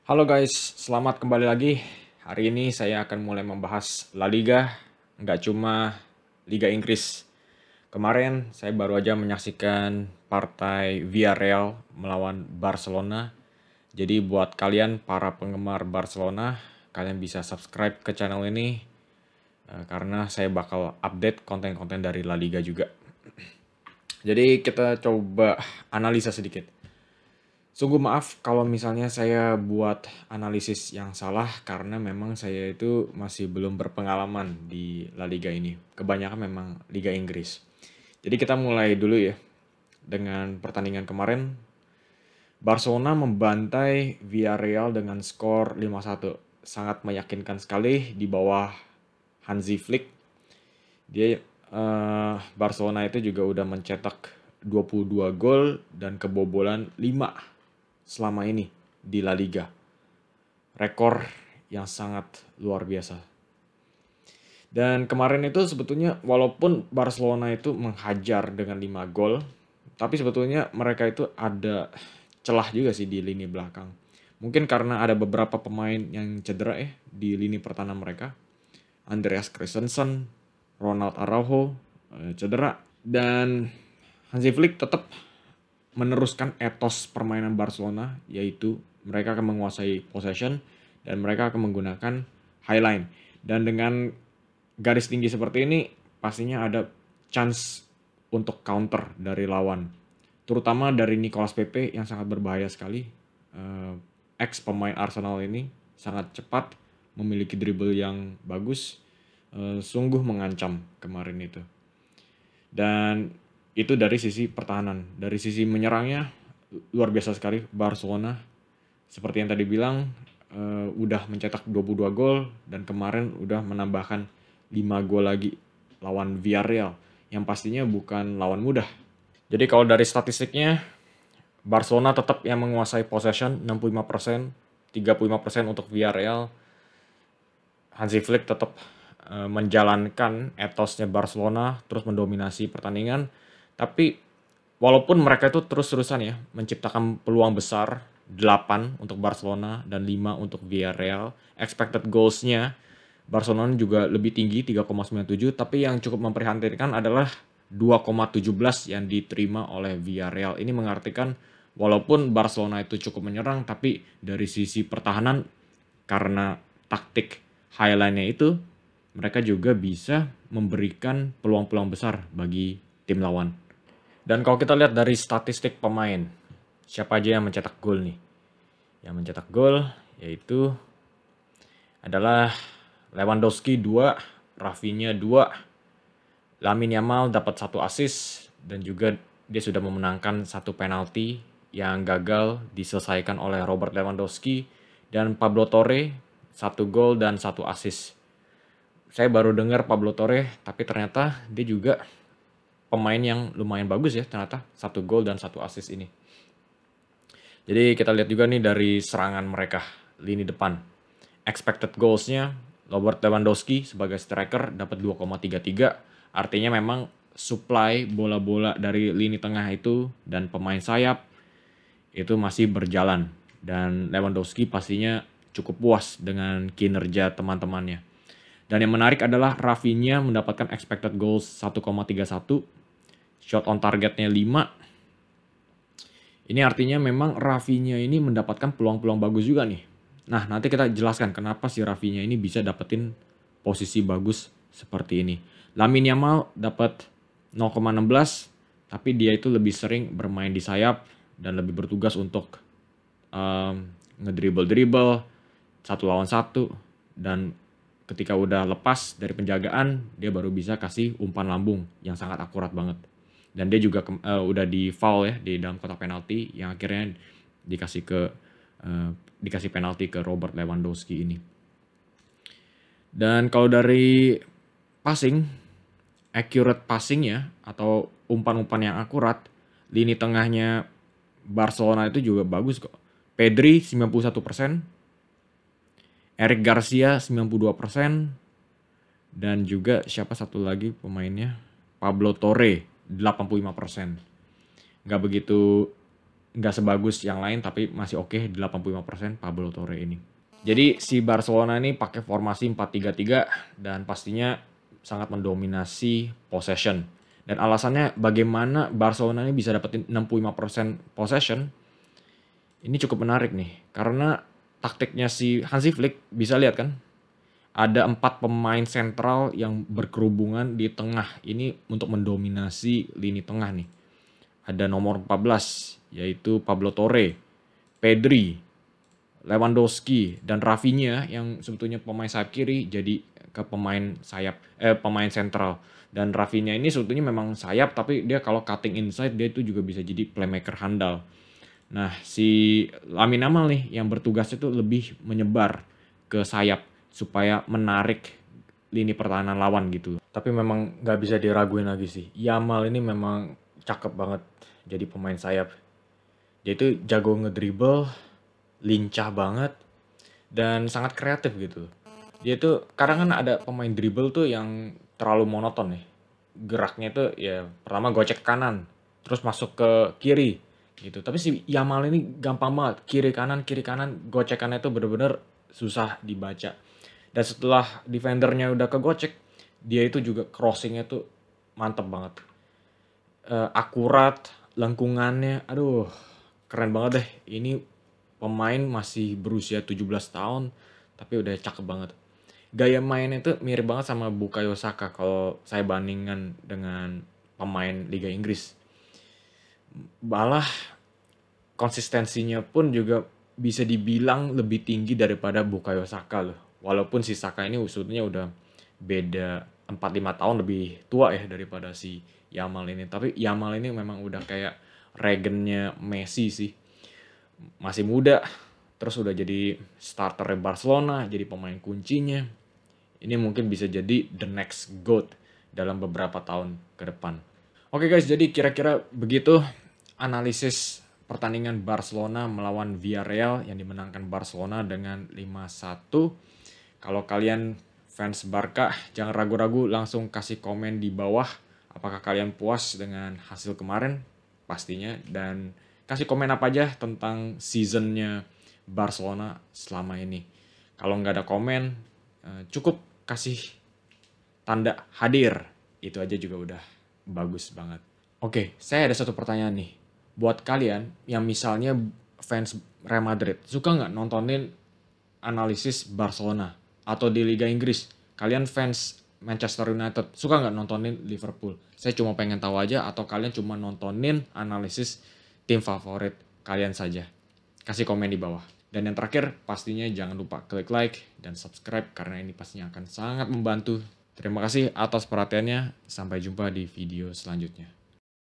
Halo guys, selamat kembali lagi. Hari ini saya akan mulai membahas La Liga, nggak cuma Liga Inggris. Kemarin saya baru aja menyaksikan partai Villarreal melawan Barcelona. Jadi buat kalian para penggemar Barcelona, kalian bisa subscribe ke channel ini karena saya bakal update konten-konten dari La Liga juga. Jadi kita coba analisa sedikit. Sungguh maaf kalau misalnya saya buat analisis yang salah karena memang saya itu masih belum berpengalaman di La Liga ini. Kebanyakan memang Liga Inggris. Jadi kita mulai dulu ya dengan pertandingan kemarin. Barcelona membantai Villarreal dengan skor 5-1. Sangat meyakinkan sekali di bawah Hansi Flick. Dia Barcelona itu juga udah mencetak 22 gol dan kebobolan 5 selama ini di La Liga. Rekor yang sangat luar biasa. Dan kemarin itu sebetulnya walaupun Barcelona itu menghajar dengan 5 gol, tapi sebetulnya mereka itu ada celah juga sih di lini belakang. Mungkin karena ada beberapa pemain yang cedera ya di lini pertahanan mereka. Andreas Christensen, Ronald Araujo cedera, dan Hansi Flick tetap meneruskan etos permainan Barcelona, yaitu mereka akan menguasai possession dan mereka akan menggunakan high line. Dan dengan garis tinggi seperti ini, pastinya ada chance untuk counter dari lawan. Terutama dari Nicolas Pepe yang sangat berbahaya sekali. Ex pemain Arsenal ini sangat cepat, memiliki dribble yang bagus, sungguh mengancam kemarin itu. Dan itu dari sisi pertahanan. Dari sisi menyerangnya luar biasa sekali Barcelona. Seperti yang tadi bilang, udah mencetak 22 gol dan kemarin udah menambahkan 5 gol lagi lawan Villarreal yang pastinya bukan lawan mudah. Jadi kalau dari statistiknya, Barcelona tetap yang menguasai possession 65%, 35% untuk Villarreal. Hansi Flick tetap menjalankan etosnya Barcelona, terus mendominasi pertandingan. Tapi walaupun mereka itu terus-terusan ya menciptakan peluang besar, 8 untuk Barcelona dan 5 untuk Villarreal. Expected goals-nya Barcelona juga lebih tinggi 3,97, tapi yang cukup memprihatinkan adalah 2,17 yang diterima oleh Villarreal. Ini mengartikan walaupun Barcelona itu cukup menyerang, tapi dari sisi pertahanan karena taktik highline-nya itu mereka juga bisa memberikan peluang-peluang besar bagi tim lawan. Dan kalau kita lihat dari statistik pemain, siapa aja yang mencetak gol nih? Yang mencetak gol yaitu adalah Lewandowski 2, Rafinha 2, Lamine Yamal dapat 1 assist dan juga dia sudah memenangkan 1 penalti yang gagal diselesaikan oleh Robert Lewandowski, dan Pablo Torre 1 gol dan 1 assist. Saya baru dengar Pablo Torre, tapi ternyata dia juga pemain yang lumayan bagus ya ternyata, 1 gol dan 1 assist ini. Jadi kita lihat juga nih dari serangan mereka, lini depan. Expected goals-nya, Robert Lewandowski sebagai striker dapat 2,33. Artinya memang supply bola-bola dari lini tengah itu dan pemain sayap itu masih berjalan. Dan Lewandowski pastinya cukup puas dengan kinerja teman-temannya. Dan yang menarik adalah Rafinha mendapatkan expected goals 1,31, shot on targetnya 5. Ini artinya memang Rafinha ini mendapatkan peluang-peluang bagus juga nih. Nah, nanti kita jelaskan kenapa si Rafinha ini bisa dapetin posisi bagus seperti ini. Lamine Yamal dapat 0,16, tapi dia itu lebih sering bermain di sayap dan lebih bertugas untuk ngedribble-dribble 1 lawan 1, dan ketika udah lepas dari penjagaan, dia baru bisa kasih umpan lambung yang sangat akurat banget. Dan dia juga udah di foul ya di dalam kotak penalti yang akhirnya dikasih penalti ke Robert Lewandowski ini. Dan kalau dari passing, accurate passingnya atau umpan-umpan yang akurat, lini tengahnya Barcelona itu juga bagus kok. Pedri 91%, Eric Garcia 92%, dan juga siapa satu lagi pemainnya, Pablo Torre 85%. Nggak begitu nggak sebagus yang lain tapi masih oke, 85% Pablo Torre ini. Jadi si Barcelona ini pakai formasi 4-3-3 dan pastinya sangat mendominasi possession. Dan alasannya bagaimana Barcelona ini bisa dapetin 65% possession, ini cukup menarik nih. Karena taktiknya si Hansi Flick, bisa lihat kan, ada 4 pemain sentral yang berkerubungan di tengah. Ini untuk mendominasi lini tengah nih. Ada nomor 14, yaitu Pablo Torre, Pedri, Lewandowski, dan Rafinha yang sebetulnya pemain sayap kiri jadi ke pemain sentral. Dan Rafinha ini sebetulnya memang sayap, tapi dia kalau cutting inside dia itu juga bisa jadi playmaker handal. Nah, si Lamine Yamal nih yang bertugas itu lebih menyebar ke sayap supaya menarik lini pertahanan lawan gitu. Tapi memang nggak bisa diraguin lagi sih. Yamal ini memang cakep banget jadi pemain sayap. Dia itu jago ngedribble, lincah banget, dan sangat kreatif gitu. Dia tuh kadang kan ada pemain dribble tuh yang terlalu monoton nih. Geraknya tuh ya pertama gocek kanan, terus masuk ke kiri gitu. Tapi si Yamal ini gampang banget, kiri kanan, gocekannya tuh bener-bener susah dibaca. Dan setelah defendernya udah kegocek, dia itu juga crossingnya tuh mantep banget. Akurat, lengkungannya, aduh keren banget deh. Ini pemain masih berusia 17 tahun, tapi udah cakep banget. Gaya mainnya tuh mirip banget sama Bukayo Saka kalau saya bandingkan dengan pemain Liga Inggris. Malah konsistensinya pun juga bisa dibilang lebih tinggi daripada Bukayo Saka loh. Walaupun si Saka ini usutnya udah beda 4-5 tahun lebih tua ya daripada si Yamal ini. Tapi Yamal ini memang udah kayak regennya Messi sih. Masih muda, terus udah jadi starter Barcelona, jadi pemain kuncinya. Ini mungkin bisa jadi the next GOAT dalam beberapa tahun ke depan. Oke guys, jadi kira-kira begitu analisis pertandingan Barcelona melawan Villarreal yang dimenangkan Barcelona dengan 5-1. Kalau kalian fans Barca, jangan ragu-ragu langsung kasih komen di bawah apakah kalian puas dengan hasil kemarin pastinya, dan kasih komen apa aja tentang seasonnya Barcelona selama ini. Kalau nggak ada komen, cukup kasih tanda hadir, itu aja juga udah bagus banget. Oke, saya ada satu pertanyaan nih. Buat kalian yang misalnya fans Real Madrid, suka nggak nontonin analisis Barcelona? Atau di Liga Inggris, kalian fans Manchester United, suka nggak nontonin Liverpool? Saya cuma pengen tahu aja, atau kalian cuma nontonin analisis tim favorit kalian saja? Kasih komen di bawah. Dan yang terakhir, pastinya jangan lupa klik like dan subscribe, karena ini pastinya akan sangat membantu. Terima kasih atas perhatiannya, sampai jumpa di video selanjutnya.